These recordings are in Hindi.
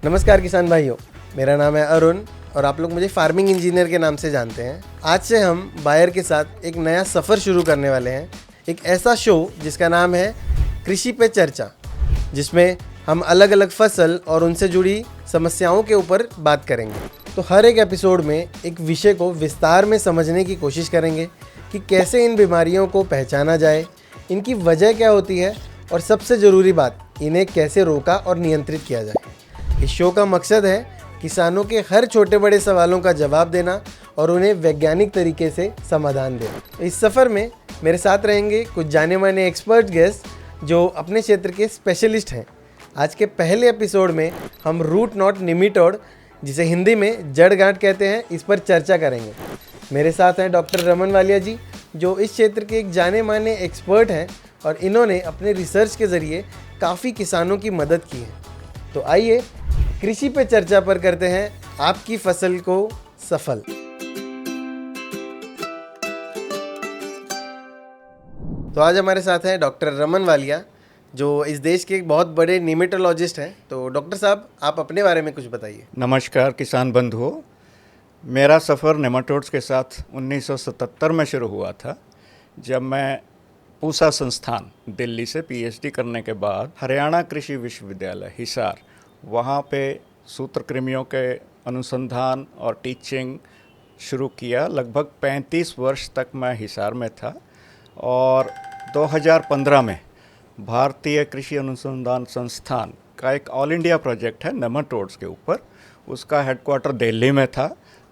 नमस्कार किसान भाइयों, मेरा नाम है अरुण और आप लोग मुझे फार्मिंग इंजीनियर के नाम से जानते हैं। आज से हम बायर के साथ एक नया सफ़र शुरू करने वाले हैं। एक ऐसा शो जिसका नाम है कृषि पे चर्चा, जिसमें हम अलग अलग फसल और उनसे जुड़ी समस्याओं के ऊपर बात करेंगे। तो हर एक एपिसोड में एक विषय को विस्तार में समझने की कोशिश करेंगे कि कैसे इन बीमारियों को पहचाना जाए, इनकी वजह क्या होती है और सबसे ज़रूरी बात, इन्हें कैसे रोका और नियंत्रित किया जाए। इस शो का मकसद है किसानों के हर छोटे बड़े सवालों का जवाब देना और उन्हें वैज्ञानिक तरीके से समाधान देना। इस सफ़र में मेरे साथ रहेंगे कुछ जाने माने एक्सपर्ट गेस्ट जो अपने क्षेत्र के स्पेशलिस्ट हैं। आज के पहले एपिसोड में हम रूट नॉट निमेटोड, जिसे हिंदी में जड़ गांठ कहते हैं, इस पर चर्चा करेंगे। मेरे साथ हैं डॉक्टर रमन वालिया जी, जो इस क्षेत्र के एक जाने माने एक्सपर्ट हैं और इन्होंने अपने रिसर्च के ज़रिए काफ़ी किसानों की मदद की है। तो आइए कृषि पे चर्चा पर करते हैं आपकी फसल को सफल। तो आज हमारे साथ हैं डॉक्टर रमन वालिया, जो इस देश के एक बहुत बड़े निमेटोलॉजिस्ट हैं। तो डॉक्टर साहब, आप अपने बारे में कुछ बताइए। नमस्कार किसान बंधुओं, मेरा सफ़र नेमाटोड्स के साथ 1977 में शुरू हुआ था, जब मैं पूसा संस्थान दिल्ली से पीएचडी करने के बाद हरियाणा कृषि विश्वविद्यालय हिसार, वहाँ पे सूत्रकृमियों के अनुसंधान और टीचिंग शुरू किया। लगभग 35 वर्ष तक मैं हिसार में था और 2015 में भारतीय कृषि अनुसंधान संस्थान का एक ऑल इंडिया प्रोजेक्ट है नेमाटोड्स के ऊपर, उसका हेडक्वार्टर दिल्ली में था।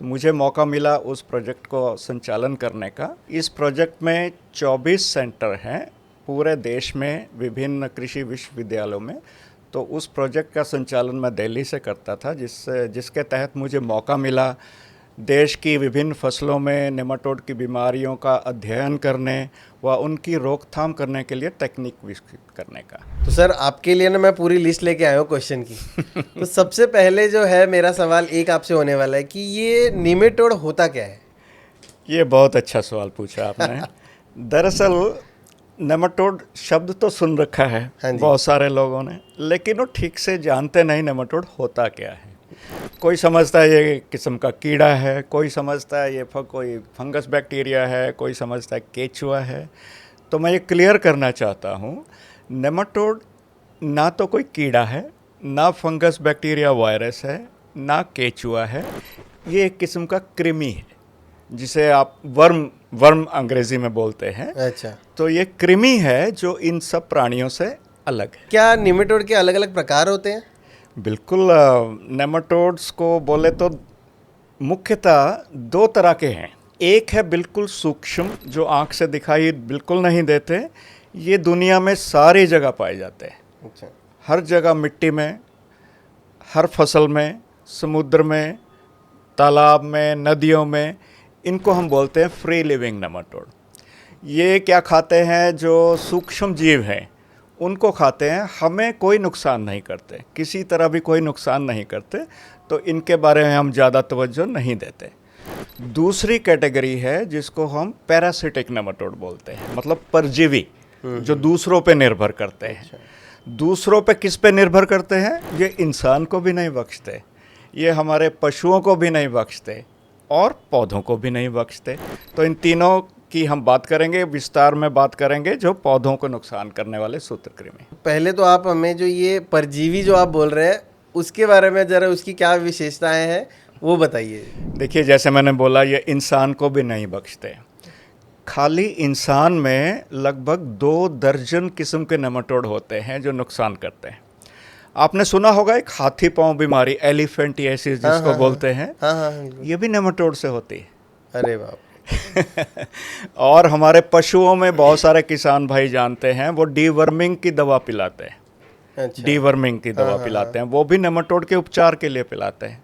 तो मुझे मौका मिला उस प्रोजेक्ट को संचालन करने का। इस प्रोजेक्ट में 24 सेंटर हैं पूरे देश में, विभिन्न कृषि विश्वविद्यालयों में। तो उस प्रोजेक्ट का संचालन मैं दिल्ली से करता था, जिसके तहत मुझे मौका मिला देश की विभिन्न फसलों में नेमाटोड की बीमारियों का अध्ययन करने व उनकी रोकथाम करने के लिए तकनीक विकसित करने का। तो सर, आपके लिए ना मैं पूरी लिस्ट लेके आया हूँ क्वेश्चन की। तो सबसे पहले जो है मेरा सवाल एक आपसे होने वाला है कि ये निमेटोड होता क्या है? ये बहुत अच्छा सवाल पूछा आपने। दरअसल नेमाटोड शब्द तो सुन रखा है बहुत सारे लोगों ने, लेकिन वो ठीक से जानते नहीं नेमाटोड होता क्या है। कोई समझता है ये किस्म का कीड़ा है, कोई समझता है ये कोई फंगस बैक्टीरिया है, कोई समझता है केचुआ है। तो मैं ये क्लियर करना चाहता हूँ, नेमाटोड ना तो कोई कीड़ा है, ना फंगस बैक्टीरिया वायरस है, ना केचुआ है। ये एक किस्म का कृमि है, जिसे आप वर्म अंग्रेजी में बोलते हैं। अच्छा, तो ये कृमि है जो इन सब प्राणियों से अलग है। क्या निमेटोड के अलग अलग प्रकार होते हैं? बिल्कुल, नेमाटोड्स को बोले तो मुख्यतः दो तरह के हैं। एक है बिल्कुल सूक्ष्म, जो आँख से दिखाई बिल्कुल नहीं देते। ये दुनिया में सारी जगह पाए जाते हैं। अच्छा। हर जगह, मिट्टी में, हर फसल में, समुद्र में, तालाब में, नदियों में। इनको हम बोलते हैं फ्री लिविंग नेमाटोड। ये क्या खाते हैं? जो सूक्ष्म जीव हैं उनको खाते हैं, हमें कोई नुकसान नहीं करते, किसी तरह भी कोई नुकसान नहीं करते। तो इनके बारे में हम ज़्यादा तवज्जो नहीं देते। दूसरी कैटेगरी है जिसको हम पैरासिटिक नेमाटोड बोलते हैं, मतलब परजीवी, जो दूसरों पे निर्भर करते हैं। दूसरों पे किस पे निर्भर करते हैं? ये इंसान को भी नहीं बख्शते, ये हमारे पशुओं को भी नहीं बख्शते और पौधों को भी नहीं बख्शते। तो इन तीनों की हम बात करेंगे, विस्तार में बात करेंगे, जो पौधों को नुकसान करने वाले सूत्रकृमि। पहले तो आप हमें जो ये परजीवी जो आप बोल रहे हैं उसके बारे में ज़रा, उसकी क्या विशेषताएं हैं वो बताइए। देखिए, जैसे मैंने बोला, ये इंसान को भी नहीं बख्शते। खाली इंसान में लगभग 2 दर्जन किस्म के नेमाटोड होते हैं जो नुकसान करते हैं। आपने सुना होगा एक हाथी पांव बीमारी, एलिफेंटियासिस जिसको बोलते हैं। ये भी नेमाटोड से होती है। अरे बाप। और हमारे पशुओं में बहुत सारे किसान भाई जानते हैं, वो डीवर्मिंग की दवा पिलाते हैं। अच्छा। डीवर्मिंग की दवा पिलाते हैं, वो भी नेमाटोड के उपचार के लिए पिलाते हैं।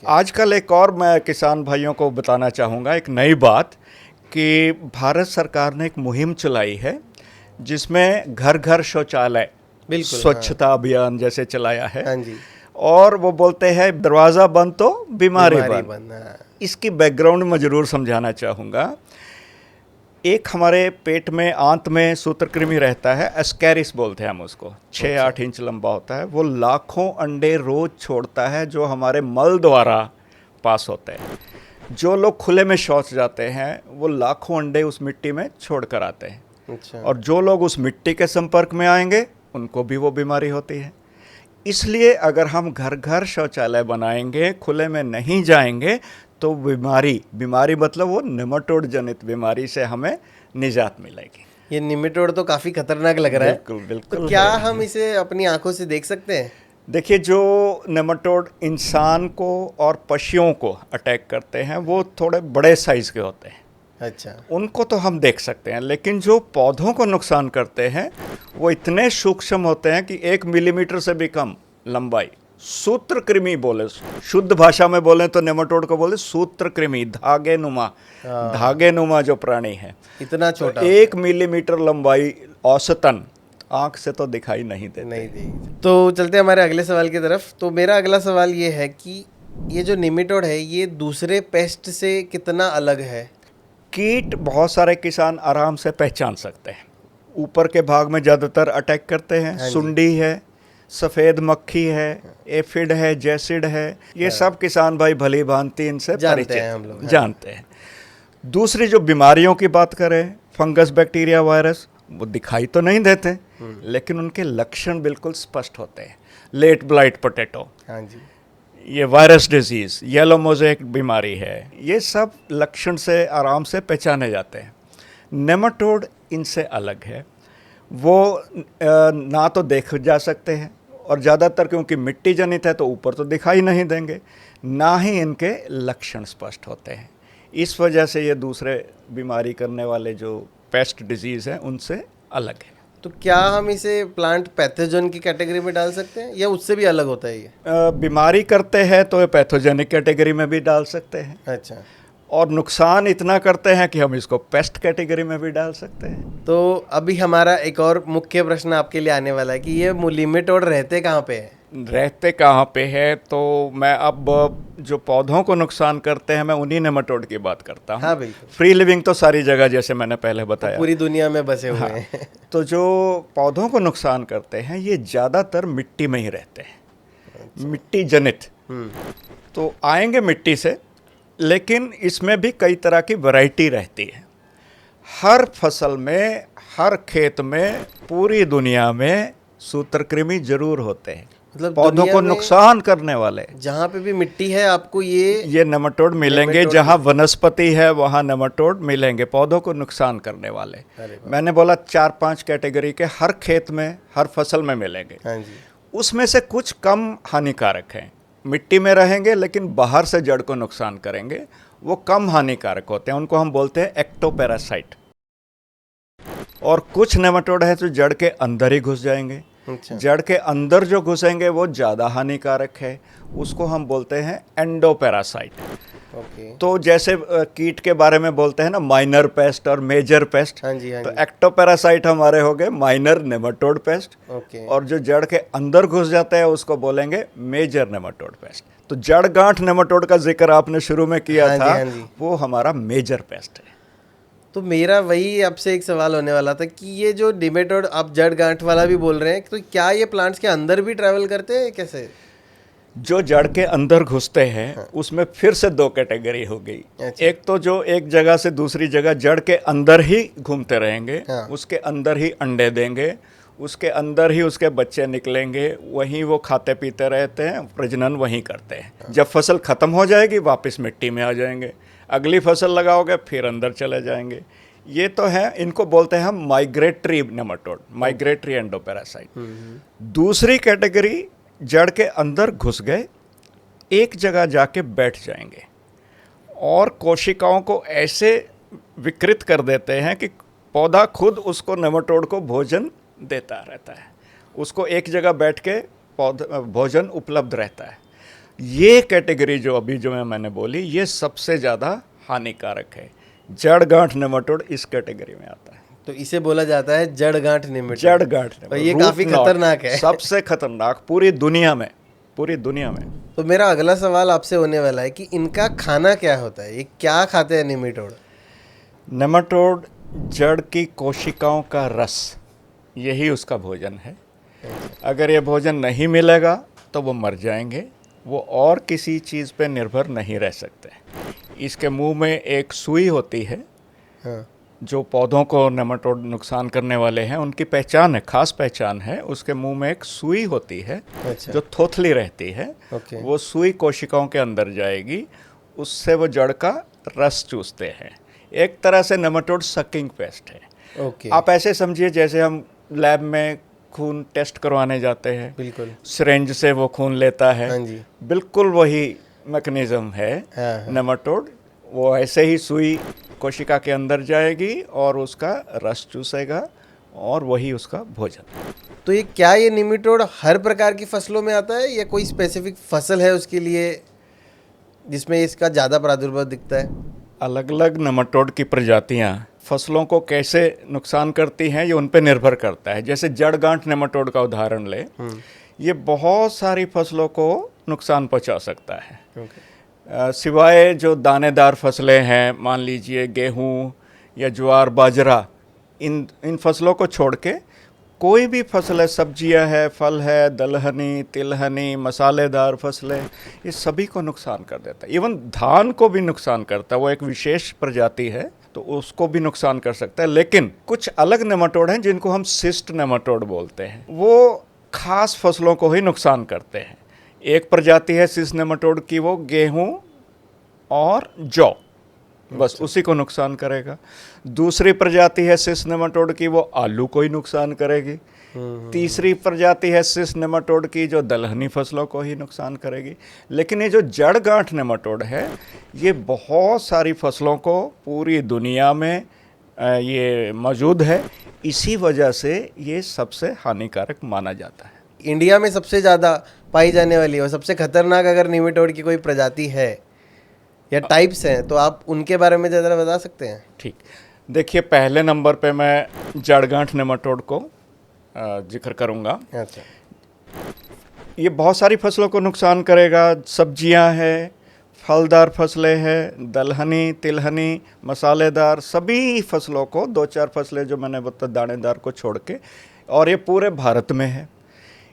आजकल एक और मैं किसान भाइयों को बताना चाहूँगा एक नई बात, कि भारत सरकार ने एक मुहिम चलाई है जिसमें घर घर शौचालय स्वच्छता अभियान जैसे चलाया है। हाँ जी। और वो बोलते हैं दरवाज़ा बंद तो बीमारी बंद। इसकी बैकग्राउंड में ज़रूर समझाना चाहूँगा। एक हमारे पेट में आंत में सूत्रकृमि रहता है, एस्कैरिस बोलते हैं हम उसको, 6-8 इंच लंबा होता है। वो लाखों अंडे रोज छोड़ता है जो हमारे मल द्वारा पास होते हैं। जो लोग खुले में शौच जाते हैं वो लाखों अंडे उस मिट्टी में छोड़ कर आते हैं। अच्छा। और जो लोग उस मिट्टी के संपर्क में आएंगे उनको भी वो बीमारी होती है। इसलिए अगर हम घर घर शौचालय बनाएंगे, खुले में नहीं जाएंगे, तो बीमारी मतलब वो नेमाटोड जनित बीमारी से हमें निजात मिलेगी। ये निमेटोड तो काफ़ी खतरनाक लग रहा है। बिल्कुल बिल्कुल। तो क्या हम इसे अपनी आंखों से देख सकते हैं? देखिए, जो नेमाटोड इंसान को और पशुओं को अटैक करते हैं वो थोड़े बड़े साइज़ के होते हैं। अच्छा। उनको तो हम देख सकते हैं, लेकिन जो पौधों को नुकसान करते हैं वो इतने सूक्ष्म होते हैं कि 1 मिलीमीटर से भी कम लंबाई। सूत्रकृमि बोले, शुद्ध भाषा में बोले तो नेमाटोड को बोले सूत्रकृमि, धागे नुमा जो प्राणी है, इतना छोटा, 1 मिलीमीटर लंबाई औसतन आंख से तो दिखाई नहीं देते। तो चलते हैं हमारे अगले सवाल की तरफ। तो मेरा अगला सवाल ये है कि ये जो निमेटोड है ये दूसरे पेस्ट से कितना अलग है? कीट बहुत सारे किसान आराम से पहचान सकते हैं। ऊपर के भाग में ज़्यादातर अटैक करते हैं। सुंडी है, सफ़ेद मक्खी है, एफिड है, जैसिड है, ये सब किसान भाई भली भांति इनसे जानते हैं, हम लोग जानते हैं। दूसरी जो बीमारियों की बात करें, फंगस, बैक्टीरिया, वायरस, वो दिखाई तो नहीं देते लेकिन उनके लक्षण बिल्कुल स्पष्ट होते हैं। लेट ब्लाइट पोटैटो, हाँ जी, ये वायरस डिजीज़, येलो मोज़ेक बीमारी है, ये सब लक्षण से आराम से पहचाने जाते हैं। नेमाटोड इनसे अलग है। वो ना तो देख जा सकते हैं और ज़्यादातर क्योंकि मिट्टी जनित है तो ऊपर तो दिखाई नहीं देंगे, ना ही इनके लक्षण स्पष्ट होते हैं। इस वजह से ये दूसरे बीमारी करने वाले जो पेस्ट डिजीज़ हैं उनसे अलग है। तो क्या हम इसे प्लांट पैथोजन की कैटेगरी में डाल सकते हैं या उससे भी अलग होता है ये? बीमारी करते हैं तो ये पैथोजेनिक कैटेगरी में भी डाल सकते हैं। अच्छा। और नुकसान इतना करते हैं कि हम इसको पेस्ट कैटेगरी में भी डाल सकते हैं। तो अभी हमारा एक और मुख्य प्रश्न आपके लिए आने वाला है कि ये निमेटोड रहते कहाँ पे है? रहते कहाँ पे है, तो मैं अब जो पौधों को नुकसान करते हैं मैं उन्हीं नेमाटोड की बात करता हूँ। हाँ बिल्कुल। फ्री लिविंग तो सारी जगह जैसे मैंने पहले बताया, पूरी दुनिया में बसे हुए हैं। तो जो पौधों को नुकसान करते हैं ये ज़्यादातर मिट्टी में ही रहते हैं। अच्छा। मिट्टी जनित तो आएंगे मिट्टी से, लेकिन इसमें भी कई तरह की वैरायटी रहती है। हर फसल में, हर खेत में, पूरी दुनिया में सूत्रकृमि जरूर होते हैं, मतलब पौधों को नुकसान करने वाले। जहाँ पे भी मिट्टी है आपको ये नेमाटोड मिलेंगे। जहाँ वनस्पति है वहाँ नेमाटोड मिलेंगे, पौधों को नुकसान करने वाले। मैंने बोला 4-5 कैटेगरी के हर खेत में, हर फसल में मिलेंगे। हाँ जी। उसमें से कुछ कम हानिकारक हैं, मिट्टी में रहेंगे लेकिन बाहर से जड़ को नुकसान करेंगे, वो कम हानिकारक होते हैं, उनको हम बोलते हैं एक्टोपैरासाइट। और कुछ नेमाटोड है जो जड़ के अंदर ही घुस जाएंगे। अच्छा। जड़ के अंदर जो घुसेंगे वो ज़्यादा हानिकारक है, उसको हम बोलते हैं एंडोपैरासाइट। ओके। तो जैसे कीट के बारे में बोलते हैं ना, माइनर पेस्ट और मेजर पेस्ट। हाँ जी, हाँ तो जी। एक्टोपैरासाइट हमारे हो गए माइनर नेमाटोड पेस्ट। ओके। और जो जड़ के अंदर घुस जाते हैं उसको बोलेंगे मेजर नेमाटोड पेस्ट। तो जड़ गांठ नेमाटोड का जिक्र आपने शुरू में किया हाँ था, जी, हाँ जी। वो हमारा मेजर पेस्ट है। तो मेरा वही आपसे एक सवाल होने वाला था कि ये जो निमेटोड आप जड़ गांठ वाला भी बोल रहे हैं, तो क्या ये प्लांट्स के अंदर भी ट्रैवल करते हैं कैसे? जो जड़ के अंदर घुसते हैं उसमें फिर से 2 कैटेगरी हो गई। अच्छा। एक तो जो एक जगह से दूसरी जगह जड़ के अंदर ही घूमते रहेंगे, हाँ। उसके अंदर ही अंडे देंगे, उसके अंदर ही उसके बच्चे निकलेंगे, वहीं वो खाते पीते रहते हैं, प्रजनन वहीं करते हैं। जब फसल ख़त्म हो जाएगी वापस मिट्टी में आ जाएंगे, अगली फसल लगाओगे फिर अंदर चले जाएंगे। ये तो है, इनको बोलते हैं हम माइग्रेटरी नेमाटोड, माइग्रेटरी एंडोपैरासाइट। दूसरी कैटेगरी, जड़ के अंदर घुस गए, एक जगह जाके बैठ जाएंगे और कोशिकाओं को ऐसे विकृत कर देते हैं कि पौधा खुद उसको नेमाटोड को भोजन देता रहता है, उसको एक जगह बैठ के पौधा भोजन उपलब्ध रहता है। ये कैटेगरी जो अभी जो मैंने बोली, ये सबसे ज़्यादा हानिकारक है। जड़ गांठ नेमाटोड इस कैटेगरी में आता है। तो इसे बोला जाता है जड़ गांठ नेमाटोड। जड़ गांठ नेमाटोड, ये काफ़ी खतरनाक है। सबसे खतरनाक पूरी दुनिया में, पूरी दुनिया में। तो मेरा अगला सवाल आपसे होने वाला है कि इनका खाना क्या होता है, ये क्या खाते हैं नेमाटोड? नेमाटोड जड़ की कोशिकाओं का रस, यही उसका भोजन है। अगर ये भोजन नहीं मिलेगा तो वो मर जाएंगे, वो और किसी चीज़ पे निर्भर नहीं रह सकते। इसके मुंह में एक सुई होती है, हाँ। जो पौधों को नेमाटोड नुकसान करने वाले हैं उनकी पहचान है, खास पहचान है। उसके मुंह में एक सुई होती है, अच्छा। जो थोथली रहती है। ओके। वो सुई कोशिकाओं के अंदर जाएगी, उससे वो जड़ का रस चूसते हैं। एक तरह से नेमाटोड सकिंग पेस्ट है। ओके। आप ऐसे समझिए जैसे हम लैब में खून टेस्ट करवाने जाते हैं, बिल्कुल। सिरेंज से वो खून लेता है, हाँ जी। बिल्कुल वही मैकेनिज्म है। हाँ, हाँ। नेमाटोड वो ऐसे ही सुई कोशिका के अंदर जाएगी और उसका रस चूसेगा और वही उसका भोजन। तो ये क्या, ये निमेटोड हर प्रकार की फसलों में आता है या कोई स्पेसिफिक फसल है उसके लिए जिसमें इसका ज़्यादा प्रादुर्भाव दिखता है? अलग अलग नेमाटोड की प्रजातियां फसलों को कैसे नुकसान करती हैं ये उन पे निर्भर करता है। जैसे जड़ गांठ नेमाटोड का उदाहरण ले, ये बहुत सारी फसलों को नुकसान पहुंचा सकता है। सिवाय जो दानेदार फसलें हैं, मान लीजिए गेहूं या ज्वार बाजरा, इन फसलों को छोड़ के कोई भी फसल है, सब्जियां है, फल है, दलहनी, तिलहनी, मसालेदार फसलें, ये सभी को नुकसान कर देता है। इवन धान को भी नुकसान करता है। वो एक विशेष प्रजाति है तो उसको भी नुकसान कर सकता है। लेकिन कुछ अलग नेमाटोड हैं जिनको हम सिस्ट नेमाटोड बोलते हैं, वो खास फसलों को ही नुकसान करते हैं। एक प्रजाति है सिस्ट नेमाटोड की, वो गेहूं और जौ, बस उसी को नुकसान करेगा। दूसरी प्रजाति है सिस्ट नेमाटोड की, वो आलू को ही नुकसान करेगी। तीसरी प्रजाति है सिस्ट नेमाटोड की, जो दलहनी फसलों को ही नुकसान करेगी। लेकिन ये जो जड़ गांठ नेमाटोड है, ये बहुत सारी फसलों को पूरी दुनिया में ये मौजूद है। इसी वजह से ये सबसे हानिकारक माना जाता है। इंडिया में सबसे ज़्यादा पाई जाने वाली और सबसे खतरनाक अगर निमेटोड की कोई प्रजाति है या टाइप्स हैं तो आप उनके बारे में ज़रा बता सकते हैं? ठीक, देखिए पहले नंबर पे मैं जड़गांठ नेमाटोड को जिक्र करूँगा। अच्छा। ये बहुत सारी फसलों को नुकसान करेगा। सब्जियां हैं, फलदार फसलें हैं, दलहनी, तिलहनी, मसालेदार, सभी फसलों को, दो चार फसलें जो मैंने बताया दानेदार को छोड़ के, और ये पूरे भारत में है।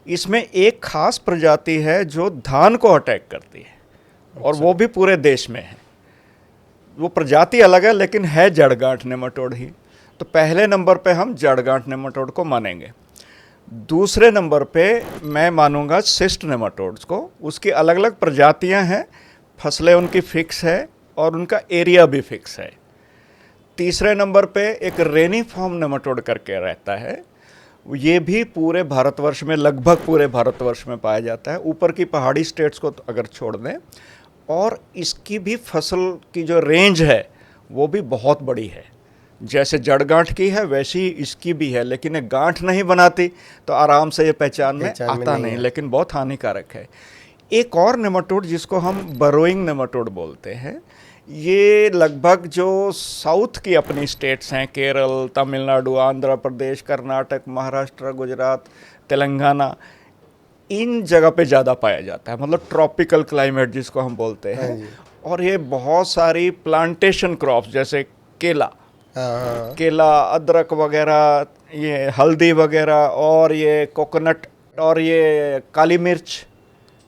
इसमें एक खास प्रजाति है जो धान को अटैक करती है, और वो भी पूरे देश में है। वो प्रजाति अलग है लेकिन है जड़गांठ नेमाटोड ही। तो पहले नंबर पे हम जड़गांठ नेमाटोड को मानेंगे। दूसरे नंबर पे मैं मानूंगा सिस्ट नेमाटोड्स को। उसकी अलग अलग प्रजातियां हैं, फसलें उनकी फिक्स है और उनका एरिया भी फिक्स है। तीसरे नंबर पे एक रेनिफॉर्म नेमाटोड करके रहता है। ये भी पूरे भारतवर्ष में, लगभग पूरे भारतवर्ष में पाया जाता है, ऊपर की पहाड़ी स्टेट्स को अगर छोड़ दें। और इसकी भी फसल की जो रेंज है वो भी बहुत बड़ी है। जैसे जड़गांठ की है वैसी इसकी भी है, लेकिन ये गांठ नहीं बनाती तो आराम से ये पहचान में आता नहीं, लेकिन बहुत हानिकारक है। एक और नेमाटोड जिसको हम बरोइंग नेमाटोड बोलते हैं, ये लगभग जो साउथ की अपनी स्टेट्स हैं, केरल, तमिलनाडु, आंध्र प्रदेश, कर्नाटक, महाराष्ट्र, गुजरात, तेलंगाना, इन जगह पे ज़्यादा पाया जाता है। मतलब ट्रॉपिकल क्लाइमेट जिसको हम बोलते हैं। और ये बहुत सारी प्लांटेशन क्रॉप्स जैसे केला, केला, अदरक वगैरह, ये हल्दी वगैरह, और ये कोकोनट, और ये काली मिर्च,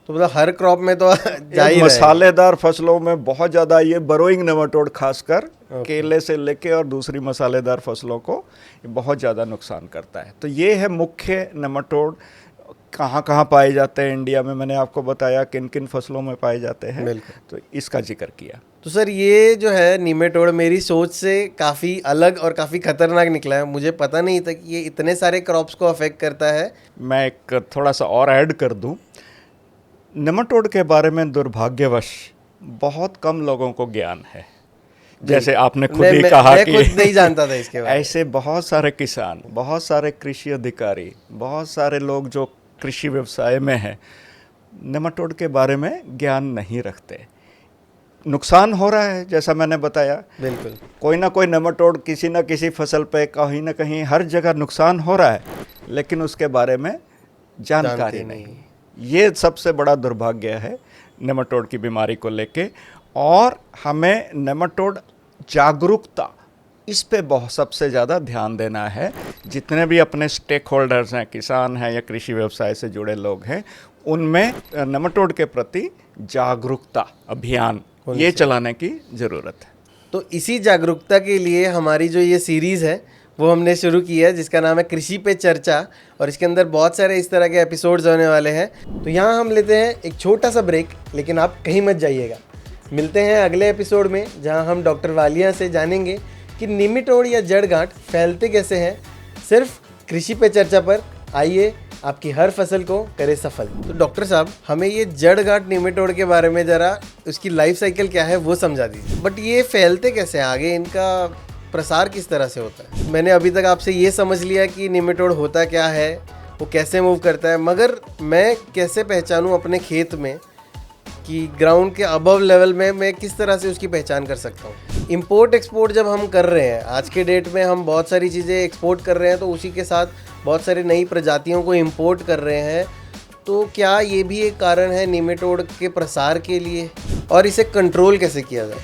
तो मतलब हर क्रॉप में तो जा ही मसालेदार फसलों में बहुत ज़्यादा ये बरोइंग नेमाटोड खासकर केले से लेके और दूसरी मसालेदार फसलों को ये बहुत ज़्यादा नुकसान करता है। तो ये है मुख्य नेमाटोड। कहाँ कहाँ पाए जाते हैं इंडिया में, मैंने आपको बताया किन किन फसलों में पाए जाते हैं, तो इसका जिक्र किया। तो सर ये जो है निमेटोड मेरी सोच से काफ़ी अलग और काफ़ी खतरनाक निकला है। मुझे पता नहीं था कि ये इतने सारे क्रॉप्स को अफेक्ट करता है। मैं एक थोड़ा सा और ऐड कर दूं, नेमाटोड के बारे में दुर्भाग्यवश बहुत कम लोगों को ज्ञान है। जैसे आपने खुद ही कहा कि मैं खुद नहीं जानता था इसके बारे में। ऐसे बहुत सारे किसान, बहुत सारे कृषि अधिकारी, बहुत सारे लोग जो कृषि व्यवसाय में हैं, नेमाटोड के बारे में ज्ञान नहीं रखते। नुकसान हो रहा है जैसा मैंने बताया, बिल्कुल कोई ना कोई नेमाटोड किसी ना किसी फसल पे कहीं ना कहीं हर जगह नुकसान हो रहा है, लेकिन उसके बारे में जानकारी नहीं। ये सबसे बड़ा दुर्भाग्य है नेमाटोड की बीमारी को लेके। और हमें नेमाटोड जागरूकता इस पे बहुत सबसे ज़्यादा ध्यान देना है। जितने भी अपने स्टेक होल्डर्स हैं, किसान हैं या कृषि व्यवसाय से जुड़े लोग हैं, उनमें नेमाटोड के प्रति जागरूकता अभियान ये चलाने की ज़रूरत है। तो इसी जागरूकता के लिए हमारी जो ये सीरीज़ है वो हमने शुरू की है, जिसका नाम है कृषि पे चर्चा, और इसके अंदर बहुत सारे इस तरह के एपिसोड्स होने वाले हैं। तो यहाँ हम लेते हैं एक छोटा सा ब्रेक, लेकिन आप कहीं मत जाइएगा। मिलते हैं अगले एपिसोड में, जहाँ हम डॉक्टर वालिया से जानेंगे कि निमेटोड या जड़ गांठ फैलते कैसे हैं, सिर्फ कृषि पे चर्चा पर। आइए आपकी हर फसल को करे सफल। तो डॉक्टर साहब, हमें ये जड़ गांठ निमेटोड के बारे में ज़रा उसकी लाइफ साइकिल क्या है वो समझा दीजिए। बट ये फैलते कैसे हैं, आगे इनका प्रसार किस तरह से होता है? मैंने अभी तक आपसे ये समझ लिया कि निमेटोड होता क्या है, वो कैसे मूव करता है, मगर मैं कैसे पहचानूं अपने खेत में कि ग्राउंड के अबव लेवल में मैं किस तरह से उसकी पहचान कर सकता हूँ? इंपोर्ट एक्सपोर्ट जब हम कर रहे हैं, आज के डेट में हम बहुत सारी चीज़ें एक्सपोर्ट कर रहे हैं, तो उसी के साथ बहुत सारी नई प्रजातियों को इंपोर्ट कर रहे हैं। तो क्या ये भी एक कारण है निमेटोड के प्रसार के लिए, और इसे कंट्रोल कैसे किया जाए?